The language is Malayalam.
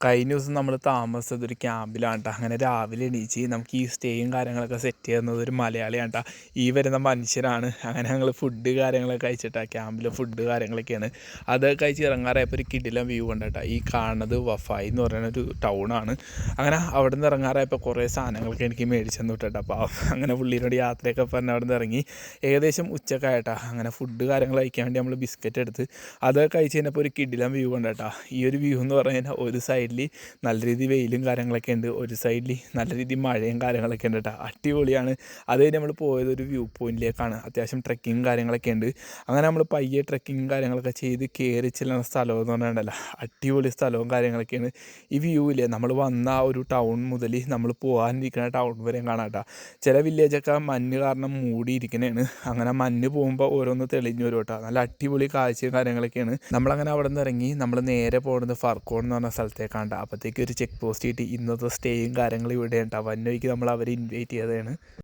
കഴിഞ്ഞ ദിവസം നമ്മൾ താമസിച്ചത് ഒരു ക്യാമ്പിലാണ് കേട്ടോ. അങ്ങനെ രാവിലെ എണീച്ച് നമുക്ക് ഈ സ്റ്റേയും കാര്യങ്ങളൊക്കെ സെറ്റ് ചെയ്യുന്നത് ഒരു മലയാളിയാണ് കേട്ടോ. ഈ വരുന്ന മനുഷ്യനാണ്. അങ്ങനെ ഞങ്ങൾ ഫുഡ് കാര്യങ്ങളൊക്കെ കഴിച്ചിട്ടാണ് ക്യാമ്പിൽ ഫുഡ് കാര്യങ്ങളൊക്കെയാണ്. അത് കഴിച്ച് ഇറങ്ങാറായപ്പോൾ ഒരു കിടിലം വ്യൂ ഉണ്ട് കേട്ടോ. ഈ കാണുന്നത് വഫായി എന്ന് പറയുന്ന ഒരു ടൗണാണ്. അങ്ങനെ അവിടെ നിന്ന് ഇറങ്ങാറായപ്പോൾ കുറേ സാധനങ്ങളൊക്കെ എനിക്ക് മേടിച്ചു തന്നു കേട്ടോ. അപ്പോൾ അങ്ങനെ പുള്ളിയോട് യാത്രയൊക്കെ പറഞ്ഞ് അവിടെ നിന്ന് ഇറങ്ങി ഏകദേശം ഉച്ചക്കായിട്ടാ. അങ്ങനെ ഫുഡ് കാര്യങ്ങൾ കഴിക്കാൻ വേണ്ടി നമ്മൾ ബിസ്ക്കറ്റ് എടുത്ത് അത് കഴിച്ച് കഴിഞ്ഞപ്പോൾ ഒരു കിടിലം വ്യൂ ഉണ്ട് കേട്ടോ. ഈ ഒരു വ്യൂ എന്ന് പറഞ്ഞു കഴിഞ്ഞാൽ ഒരു സൈഡിൽ നല്ല രീതിയിൽ വെയിലും കാര്യങ്ങളൊക്കെ ഉണ്ട്, ഒരു സൈഡിൽ നല്ല രീതിയിൽ മഴയും കാര്യങ്ങളൊക്കെ ഉണ്ട് കേട്ടോ. അടിപൊളിയാണ്. അത് കഴിഞ്ഞ് നമ്മൾ പോയത് ഒരു വ്യൂ പോയിന്റിലേക്കാണ്. അത്യാവശ്യം ട്രെക്കിങ്ങും കാര്യങ്ങളൊക്കെ ഉണ്ട്. അങ്ങനെ നമ്മൾ പയ്യെ ട്രെക്കിങ്ങും കാര്യങ്ങളൊക്കെ ചെയ്ത് കയറി ചെല്ലുന്ന സ്ഥലം എന്ന് പറഞ്ഞിട്ടുണ്ടല്ലോ, അടിപൊളി സ്ഥലവും കാര്യങ്ങളൊക്കെയാണ്. ഈ വ്യൂ ഇല്ലേ, നമ്മൾ വന്ന ആ ഒരു ടൗൺ മുതൽ നമ്മൾ പോകാനിരിക്കുന്ന ടൗൺ വരെയും കാണാം കേട്ടോ. ചില വില്ലേജൊക്കെ മഞ്ഞ് കാരണം മൂടിയിരിക്കുന്നതാണ്. അങ്ങനെ മഞ്ഞ് പോകുമ്പോൾ ഓരോന്ന് തെളിഞ്ഞു വരും കേട്ടോ. നല്ല അടിപൊളി കാഴ്ചയും കാര്യങ്ങളൊക്കെയാണ്. നമ്മളങ്ങനെ അവിടെ നിന്ന് ഇറങ്ങി നമ്മൾ നേരെ പോകുന്നത് ഫർക്കോൺ എന്ന് പറഞ്ഞ സ്ഥലത്തേക്കാണ്. അപ്പോഴത്തേക്ക് ഒരു ചെക്ക് പോസ്റ്റ് കിട്ടി. ഇന്നത്തെ സ്റ്റേയും കാര്യങ്ങളും ഇവിടെ ഉണ്ടാവും. വന്നവയ്ക്ക് നമ്മൾ അവരെ ഇൻവൈറ്റ് ചെയ്തതാണ്.